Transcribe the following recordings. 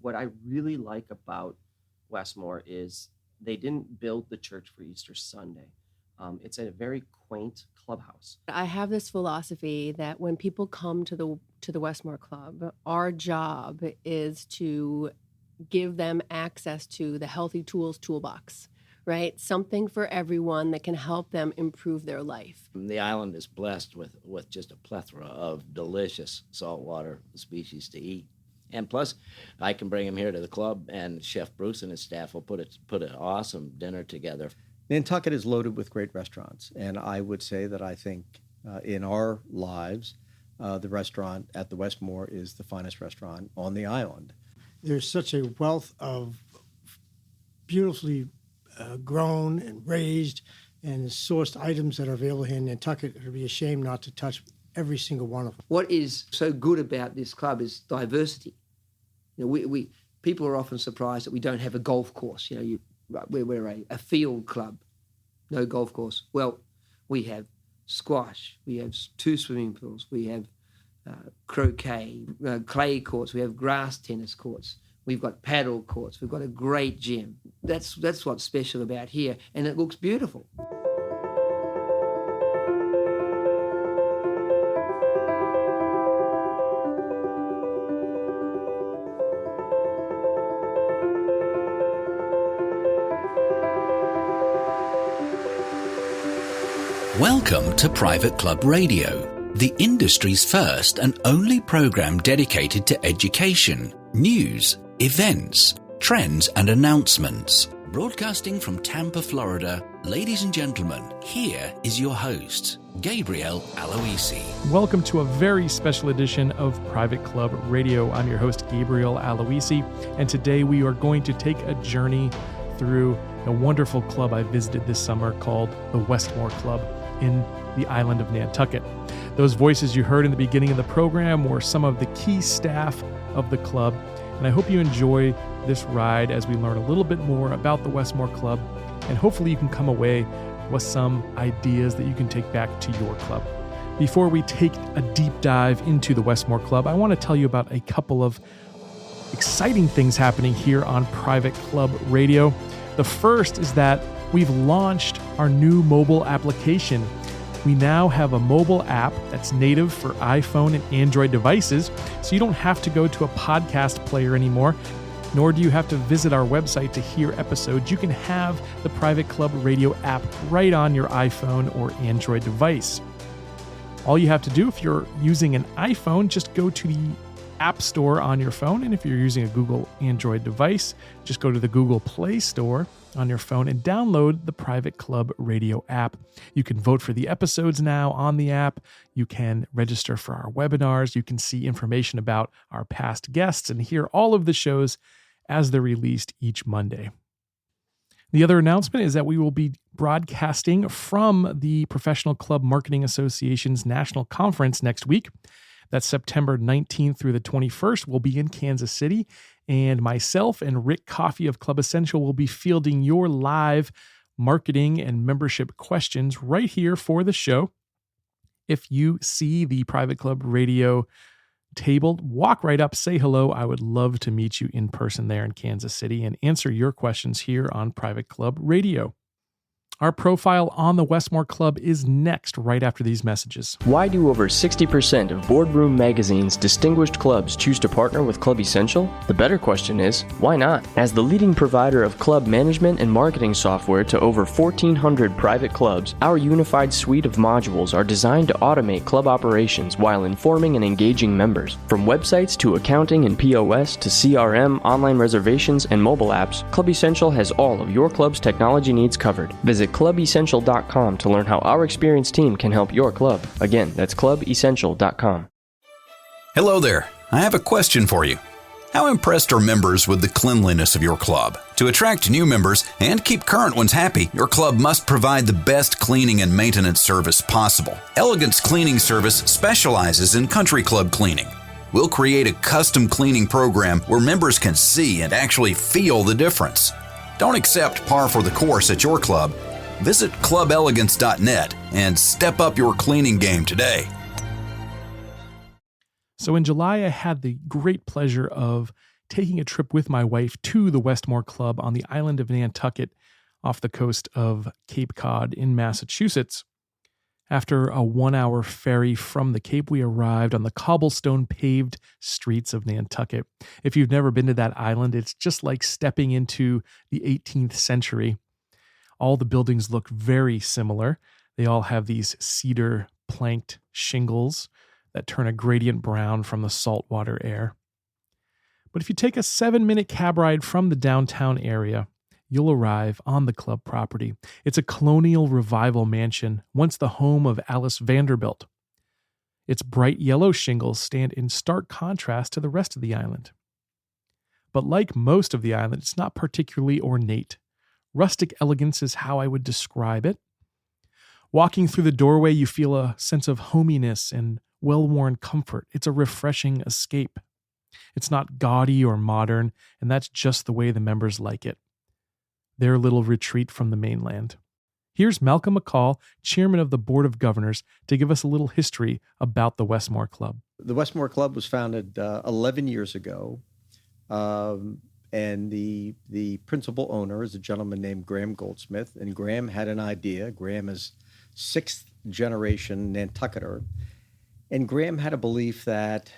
what I really like about Westmoor is they didn't build the church for Easter Sunday. It's a very quaint clubhouse. I have this philosophy that when people come to the Westmoor Club, our job is to give them access to the Healthy Tools Toolbox, right? Something for everyone that can help them improve their life. The island is blessed with just a plethora of delicious saltwater species to eat. And plus, I can bring them here to the club, and Chef Bruce and his staff will put an awesome dinner together. Nantucket is loaded with great restaurants, and I would say that I think in our lives, the restaurant at the Westmoor is the finest restaurant on the island. There's such a wealth of beautifully grown and raised and sourced items that are available here in Nantucket. It would be a shame not to touch every single one of them. What is so good about this club is diversity. You know, we people are often surprised that we don't have a golf course. You know, we're a field club, no golf course. Well, we have squash, we have 2 swimming pools, we have croquet, clay courts, we have grass tennis courts, we've got paddle courts, we've got a great gym. That's what's special about here, and it looks beautiful. Welcome to Private Club Radio, the industry's first and only program dedicated to education, news, events, trends and announcements. Broadcasting from Tampa, Florida, ladies and gentlemen, here is your host, Gabriel Aloisi. Welcome to a very special edition of Private Club Radio. I'm your host, Gabriel Aloisi, and today we are going to take a journey through a wonderful club I visited this summer called the Westmoor Club in the island of Nantucket. Those voices you heard in the beginning of the program were some of the key staff of the club, and I hope you enjoy this ride as we learn a little bit more about the Westmoor Club, and hopefully you can come away with some ideas that you can take back to your club. Before we take a deep dive into the Westmoor Club, I want to tell you about a couple of exciting things happening here on Private Club Radio. The first is that we've launched our new mobile application. We now have a mobile app that's native for iPhone and Android devices, so you don't have to go to a podcast player anymore, nor do you have to visit our website to hear episodes. You can have the Private Club Radio app right on your iPhone or Android device. All you have to do if you're using an iPhone, just go to the App Store on your phone, and if you're using a Google Android device, just go to the Google Play Store on your phone and download the Private Club Radio app. You can vote for the episodes now on the app. You can register for our webinars. You can see information about our past guests and hear all of the shows as they're released each Monday. The other announcement is that we will be broadcasting from the Professional Club Marketing Association's National Conference next week. That's September 19th through the 21st. We'll be in Kansas City, and myself and Rick Coffey of Club Essential will be fielding your live marketing and membership questions right here for the show. If you see the Private Club Radio table, walk right up, say hello. I would love to meet you in person there in Kansas City and answer your questions here on Private Club Radio. Our profile on the Westmoor Club is next, right after these messages. Why do over 60% of Boardroom Magazine's distinguished clubs choose to partner with Club Essential? The better question is, why not? As the leading provider of club management and marketing software to over 1,400 private clubs, our unified suite of modules are designed to automate club operations while informing and engaging members. From websites to accounting and POS to CRM, online reservations, and mobile apps, Club Essential has all of your club's technology needs covered. Visit clubessential.com to learn how our experienced team can help your club. Again, that's clubessential.com. Hello there. I have a question for you. How impressed are members with the cleanliness of your club? To attract new members and keep current ones happy, your club must provide the best cleaning and maintenance service possible. Elegance Cleaning Service specializes in country club cleaning. We'll create a custom cleaning program where members can see and actually feel the difference. Don't accept par for the course at your club. Visit clubelegance.net and step up your cleaning game today. So in July, I had the great pleasure of taking a trip with my wife to the Westmoor Club on the island of Nantucket off the coast of Cape Cod in Massachusetts. After a 1-hour ferry from the Cape, we arrived on the cobblestone paved streets of Nantucket. If you've never been to that island, it's just like stepping into the 18th century. All the buildings look very similar. They all have these cedar planked shingles that turn a gradient brown from the saltwater air. But if you take a 7-minute cab ride from the downtown area, you'll arrive on the club property. It's a colonial revival mansion, once the home of Alice Vanderbilt. Its bright yellow shingles stand in stark contrast to the rest of the island. But like most of the island, it's not particularly ornate. Rustic elegance is how I would describe it. Walking through the doorway, you feel a sense of hominess and well-worn comfort. It's a refreshing escape. It's not gaudy or modern, and that's just the way the members like it. Their little retreat from the mainland. Here's Malcolm McCall, chairman of the Board of Governors, to give us a little history about the Westmoor Club. The Westmoor Club was founded 11 years ago, and the principal owner is a gentleman named Graham Goldsmith, and Graham had an idea. Graham is 6th generation Nantucketer, and Graham had a belief that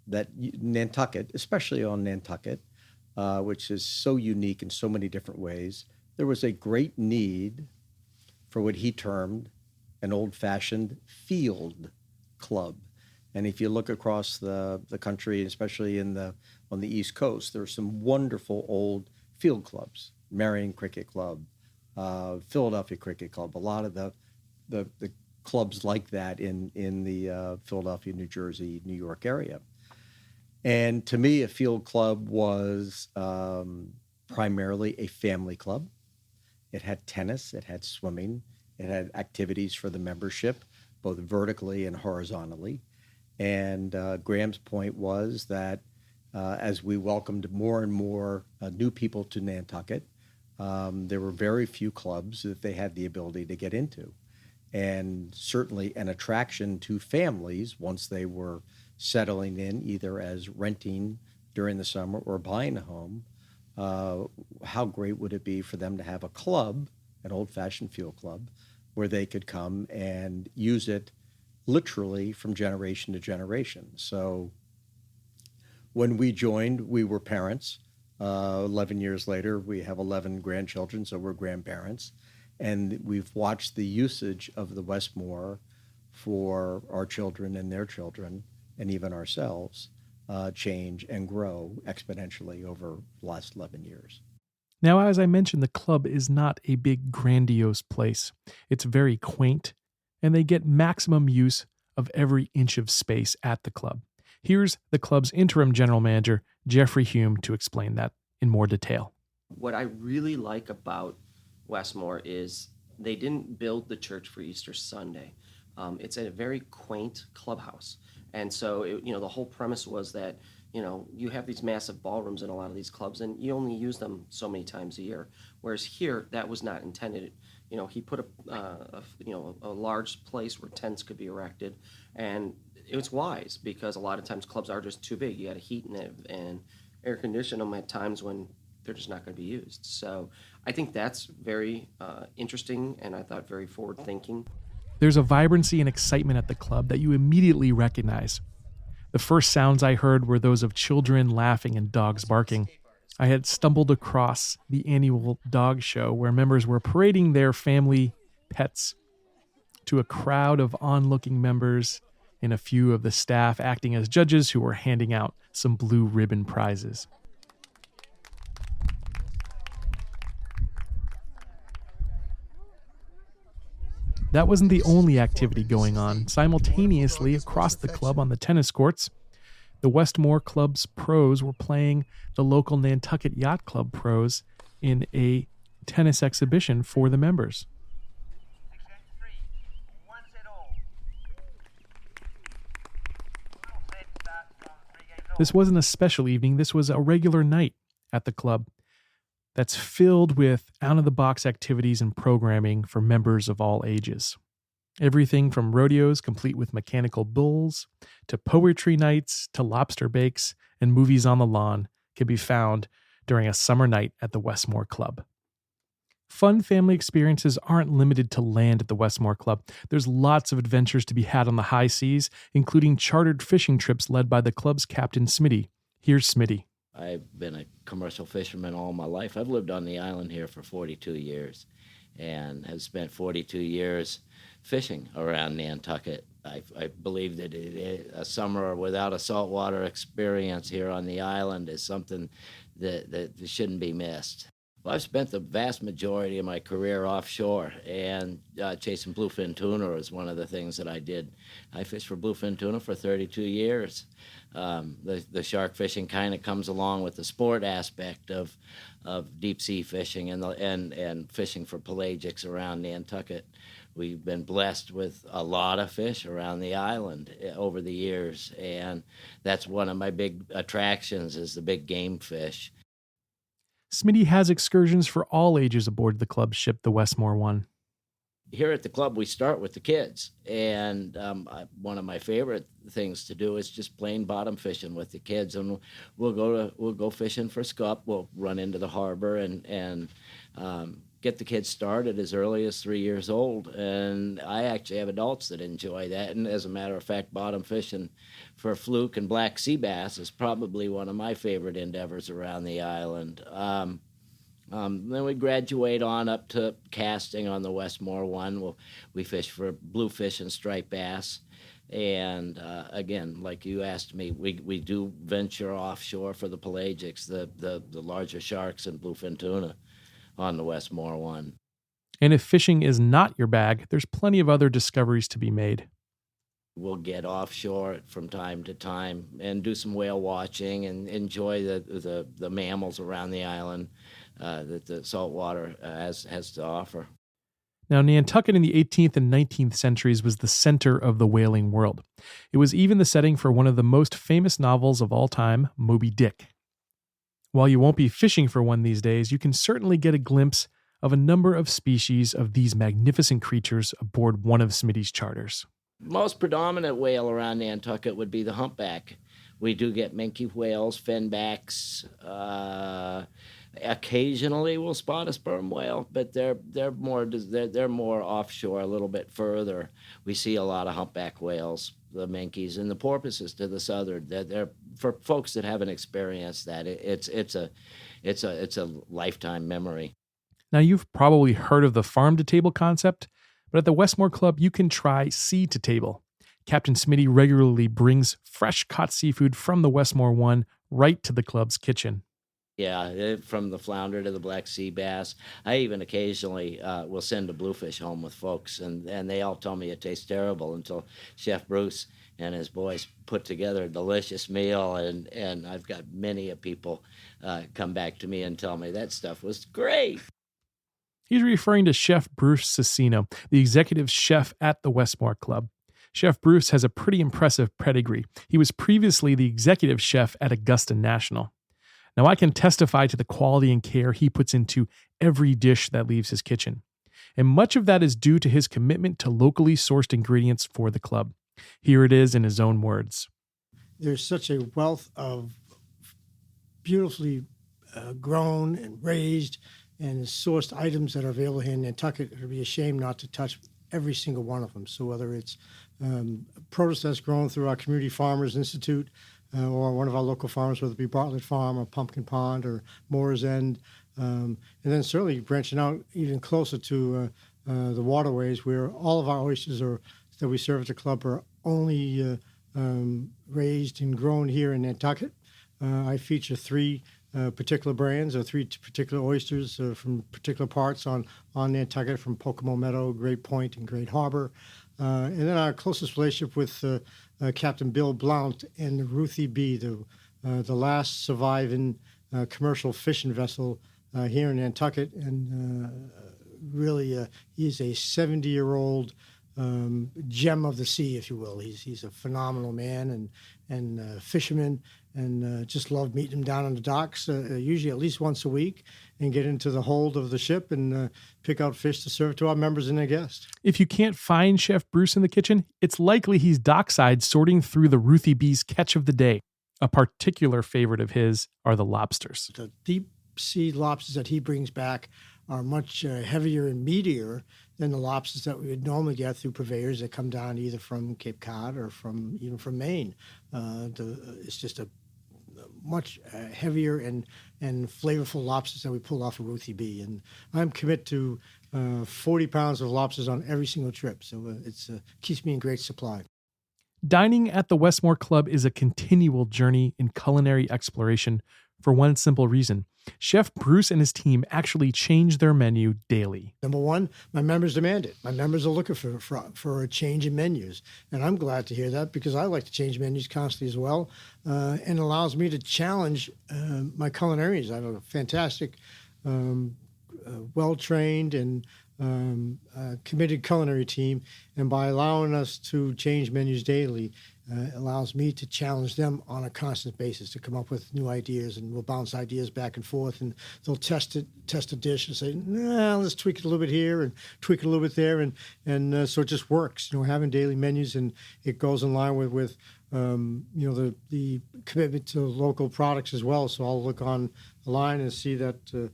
that Nantucket, especially on Nantucket, which is so unique in so many different ways, there was a great need for what he termed an old-fashioned field club. And if you look across the country, especially on the East Coast, there are some wonderful old field clubs. Marion Cricket Club, Philadelphia Cricket Club, a lot of the clubs like that in the Philadelphia, New Jersey, New York area. And to me, a field club was primarily a family club. It had tennis, it had swimming, it had activities for the membership, both vertically and horizontally. And Graham's point was that as we welcomed more and more new people to Nantucket, there were very few clubs that they had the ability to get into. And certainly an attraction to families once they were settling in, either as renting during the summer or buying a home. How great would it be for them to have a club, an old-fashioned field club, where they could come and use it literally from generation to generation. So when we joined, we were parents. 11 years later, we have 11 grandchildren, so we're grandparents. And we've watched the usage of the Westmoor for our children and their children, and even ourselves, change and grow exponentially over the last 11 years. Now, as I mentioned, the club is not a big, grandiose place. It's very quaint, and they get maximum use of every inch of space at the club. Here's the club's interim general manager, Jeffrey Hume, to explain that in more detail. What I really like about Westmoor is they didn't build the church for Easter Sunday. It's a very quaint clubhouse. And so, the whole premise was that, you have these massive ballrooms in a lot of these clubs, and you only use them so many times a year. Whereas here, that was not intended. He put a large place where tents could be erected, and it was wise because a lot of times clubs are just too big. You got to heat and air condition them at times when they're just not going to be used. So I think that's very interesting, and I thought very forward-thinking. There's a vibrancy and excitement at the club that you immediately recognize. The first sounds I heard were those of children laughing and dogs barking. I had stumbled across the annual dog show where members were parading their family pets to a crowd of onlooking members and a few of the staff acting as judges who were handing out some blue ribbon prizes. That wasn't the only activity going on. Simultaneously, across the club on the tennis courts, the Westmoor Club's pros were playing the local Nantucket Yacht Club pros in a tennis exhibition for the members. This wasn't a special evening. This was a regular night at the club that's filled with out-of-the-box activities and programming for members of all ages. Everything from rodeos complete with mechanical bulls, to poetry nights, to lobster bakes, and movies on the lawn can be found during a summer night at the Westmoor Club. Fun family experiences aren't limited to land at the Westmoor Club. There's lots of adventures to be had on the high seas, including chartered fishing trips led by the club's captain, Smitty. Here's Smitty. I've been a commercial fisherman all my life. I've lived on the island here for 42 years and have spent 42 years fishing around Nantucket. I believe that a summer without a saltwater experience here on the island is something that shouldn't be missed. Well, I've spent the vast majority of my career offshore, and chasing bluefin tuna is one of the things that I did. I fished for bluefin tuna for 32 years. The shark fishing kind of comes along with the sport aspect of deep sea fishing and fishing for pelagics around Nantucket. We've been blessed with a lot of fish around the island over the years, and that's one of my big attractions is the big game fish. Smitty has excursions for all ages aboard the club's ship, the Westmoor One. Here at the club, we start with the kids, and one of my favorite things to do is just plain bottom fishing with the kids. And we'll go fishing for scup. We'll run into the harbor and get the kids started as early as 3 years old. And I actually have adults that enjoy that. And as a matter of fact, bottom fishing for fluke and black sea bass is probably one of my favorite endeavors around the island. Then we graduate on up to casting on the Westmoor One. We fish for bluefish and striped bass. And again, like you asked me, we do venture offshore for the pelagics, the larger sharks and bluefin tuna on the Westmoor One. And if fishing is not your bag, there's plenty of other discoveries to be made. We'll get offshore from time to time and do some whale watching and enjoy the mammals around the island that the saltwater has to offer. Now, Nantucket in the 18th and 19th centuries was the center of the whaling world. It was even the setting for one of the most famous novels of all time, Moby Dick. While you won't be fishing for one these days, you can certainly get a glimpse of a number of species of these magnificent creatures aboard one of Smitty's charters. Most predominant whale around Nantucket would be the humpback. We do get minke whales, finbacks. Occasionally we'll spot a sperm whale, but they're more offshore, a little bit further. We see a lot of humpback whales, the minkies and the porpoises to the southern. They're for folks that haven't experienced that. It's a lifetime memory. Now, you've probably heard of the farm to table concept, but at the Westmoor Club, you can try sea to table. Captain Smitty regularly brings fresh caught seafood from the Westmoor One right to the club's kitchen. Yeah, from the flounder to the black sea bass. I even occasionally will send a bluefish home with folks, and they all tell me it tastes terrible until Chef Bruce and his boys put together a delicious meal, and I've got many people come back to me and tell me that stuff was great. He's referring to Chef Bruce Cicino, the executive chef at the Westmoor Club. Chef Bruce has a pretty impressive pedigree. He was previously the executive chef at Augusta National. Now, I can testify to the quality and care he puts into every dish that leaves his kitchen. And much of that is due to his commitment to locally sourced ingredients for the club. Here it is in his own words. There's such a wealth of beautifully grown and raised and sourced items that are available here in Nantucket. It would be a shame not to touch every single one of them. So whether it's produce that's grown through our Community Farmers Institute or one of our local farms, whether it be Bartlett Farm or Pumpkin Pond or Moore's End, and then certainly branching out even closer to the waterways where all of our oysters that we serve at the club are only raised and grown here in Nantucket. I feature three particular brands or three particular oysters from particular parts on Nantucket, from Pocomo Meadow, Great Point, and Great Harbor. And then our closest relationship with Captain Bill Blount and the Ruthie B, the last surviving commercial fishing vessel here in Nantucket. And really, he's a 70-year-old gem of the sea, if you will. He's a phenomenal man and fisherman, and just love meeting them down on the docks, usually at least once a week, and get into the hold of the ship and pick out fish to serve to our members and their guests. If you can't find Chef Bruce in the kitchen, it's likely he's dockside sorting through the Ruthie B's catch of the day. A particular favorite of his are the lobsters. The deep sea lobsters that he brings back are much heavier and meatier than the lobsters that we would normally get through purveyors that come down either from Cape Cod or even from Maine. It's just a much heavier and flavorful lobsters that we pull off of Ruthie B. And I'm committed to 40 pounds of lobsters on every single trip, so it keeps me in great supply. Dining at the Westmoor Club is a continual journey in culinary exploration for one simple reason. Chef Bruce and his team actually change their menu daily. Number one, my members demand it. My members are looking for a change in menus. And I'm glad to hear that because I like to change menus constantly as well. And it allows me to challenge my culinarians. I have a fantastic, well-trained and committed culinary team. And by allowing us to change menus daily, allows me to challenge them on a constant basis to come up with new ideas, and we'll bounce ideas back and forth, and they'll test a dish and say, nah, let's tweak it a little bit here and tweak it a little bit there, and so it just works. Having daily menus, and it goes in line with the commitment to local products as well. So I'll look on the line and see that.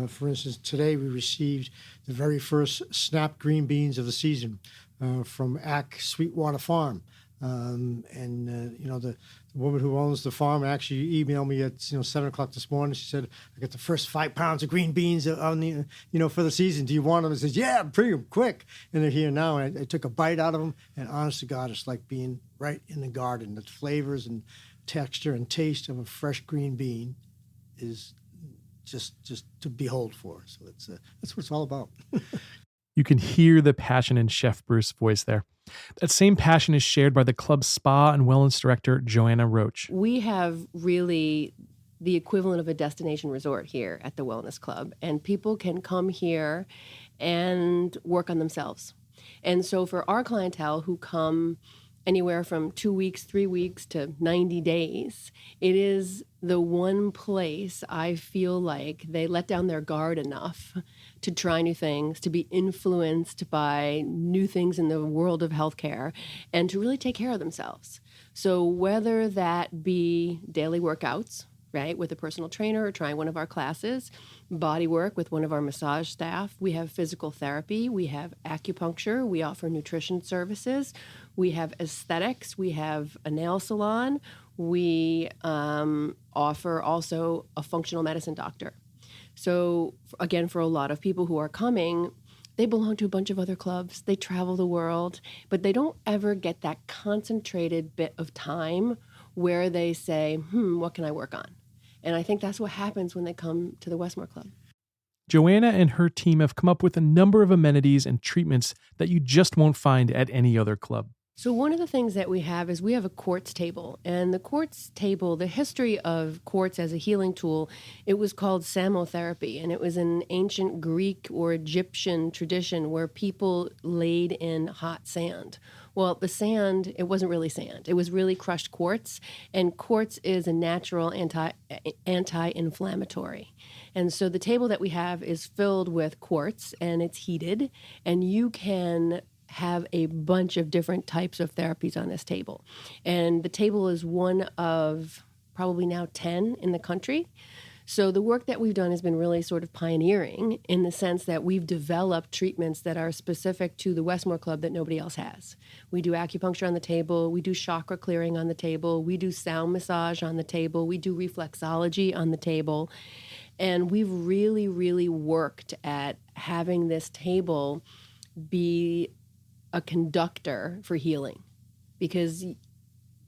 For instance, today we received the very first snap green beans of the season from Ack Sweetwater Farm. The woman who owns the farm actually emailed me at 7 o'clock this morning. She said, "I got the first 5 pounds of green beans on the for the season. Do you want them?" I said, "Yeah, bring them quick." And they're here now. And I took a bite out of them, and honest to God, it's like being right in the garden. The flavors and texture and taste of a fresh green bean is just to behold for. So that's what it's all about. You can hear the passion in Chef Bruce's voice there. That same passion is shared by the club's spa and wellness director, Joanna Roach. We have really the equivalent of a destination resort here at the Wellness Club, and people can come here and work on themselves. And so for our clientele who come anywhere from 2 weeks, 3 weeks to 90 days, it is the one place I feel like they let down their guard enough to try new things, to be influenced by new things in the world of healthcare, and to really take care of themselves. So whether that be daily workouts, right, with a personal trainer or trying one of our classes, body work with one of our massage staff, we have physical therapy, we have acupuncture, we offer nutrition services, we have aesthetics, we have a nail salon, we offer also a functional medicine doctor. So again, for a lot of people who are coming, they belong to a bunch of other clubs, they travel the world, but they don't ever get that concentrated bit of time where they say, what can I work on? And I think that's what happens when they come to the Westmoor Club. Joanna and her team have come up with a number of amenities and treatments that you just won't find at any other club. So one of the things that we have is we have a quartz table. And the quartz table, the history of quartz as a healing tool, it was called samotherapy. And it was an ancient Greek or Egyptian tradition where people laid in hot sand. Well, the sand, it wasn't really sand. It was really crushed quartz. And quartz is a natural anti-inflammatory. And so the table that we have is filled with quartz, and it's heated. And you can have a bunch of different types of therapies on this table. And the table is one of probably now 10 in the country. So the work that we've done has been really sort of pioneering in the sense that we've developed treatments that are specific to the Westmoor Club that nobody else has. We do acupuncture on the table, we do chakra clearing on the table, we do sound massage on the table, we do reflexology on the table. And we've really, really worked at having this table be a conductor for healing, because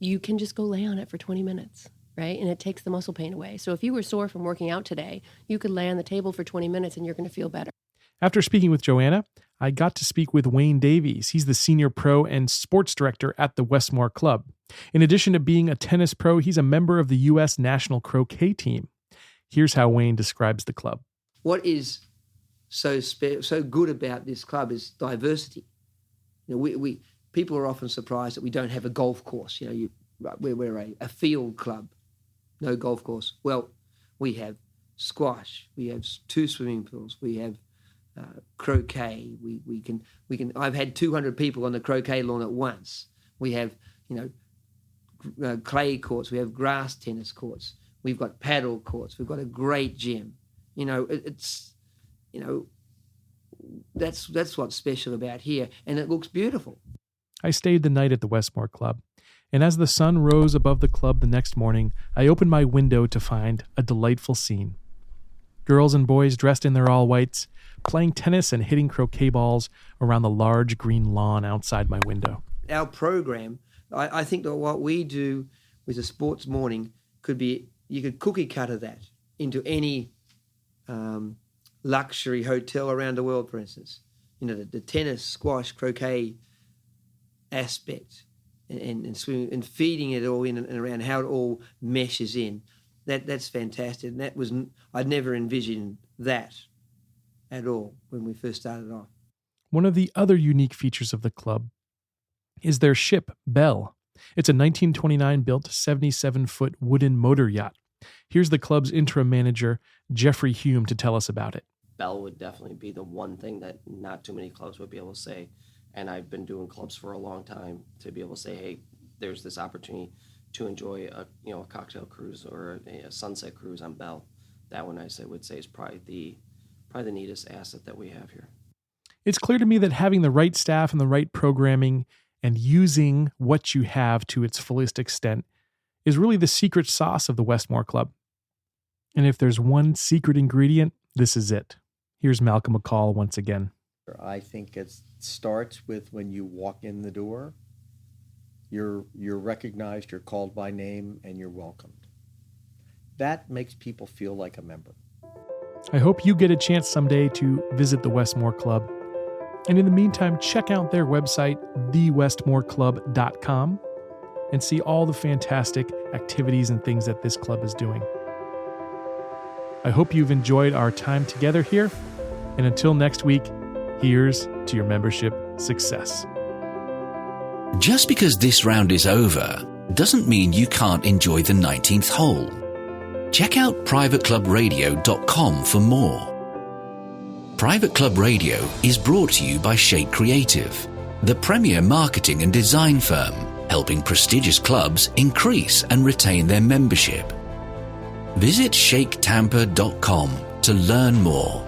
you can just go lay on it for 20 minutes, right? And it takes the muscle pain away. So if you were sore from working out today, you could lay on the table for 20 minutes and you're going to feel better. After speaking with Joanna, I got to speak with Wayne Davies. He's the senior pro and sports director at the Westmoor Club. In addition to being a tennis pro, he's a member of the U.S. national croquet team. Here's how Wayne describes the club. What is so good about this club is diversity. We people are often surprised that we don't have a golf course. We're a field club. no golf course. Well, we have squash, we have 2 swimming pools, we have croquet. We can. I've had 200 people on the croquet lawn at once. We have, clay courts. We have grass tennis courts. We've got paddle courts. We've got a great gym. That's what's special about here, and it looks beautiful. I stayed the night at the Westmoor Club, and as the sun rose above the club the next morning, I opened my window to find a delightful scene. Girls and boys dressed in their all-whites, playing tennis and hitting croquet balls around the large green lawn outside my window. Our program, I think that what we do with a sports morning could be, you could cookie cutter that into any luxury hotel around the world, for instance. The tennis, squash, croquet aspect and swimming and feeding it all in and around how it all meshes in. That's fantastic. And I'd never envisioned that at all when we first started off. One of the other unique features of the club is their ship, Belle. It's a 1929-built 77-foot wooden motor yacht. Here's the club's interim manager, Jeffrey Hume, to tell us about it. Bell would definitely be the one thing that not too many clubs would be able to say. And I've been doing clubs for a long time to be able to say, hey, there's this opportunity to enjoy a cocktail cruise or a sunset cruise on Bell. That one would say is probably the neatest asset that we have here. It's clear to me that having the right staff and the right programming and using what you have to its fullest extent is really the secret sauce of the Westmoor Club. And if there's one secret ingredient, this is it. Here's Malcolm McCall once again. I think it starts with when you walk in the door, you're recognized, you're called by name, and you're welcomed. That makes people feel like a member. I hope you get a chance someday to visit the Westmoor Club. And in the meantime, check out their website, thewestmoorclub.com, and see all the fantastic activities and things that this club is doing. I hope you've enjoyed our time together here. And until next week, here's to your membership success. Just because this round is over doesn't mean you can't enjoy the 19th hole. Check out privateclubradio.com for more. Private Club Radio is brought to you by Shake Creative, the premier marketing and design firm, helping prestigious clubs increase and retain their membership. Visit shaketampa.com to learn more.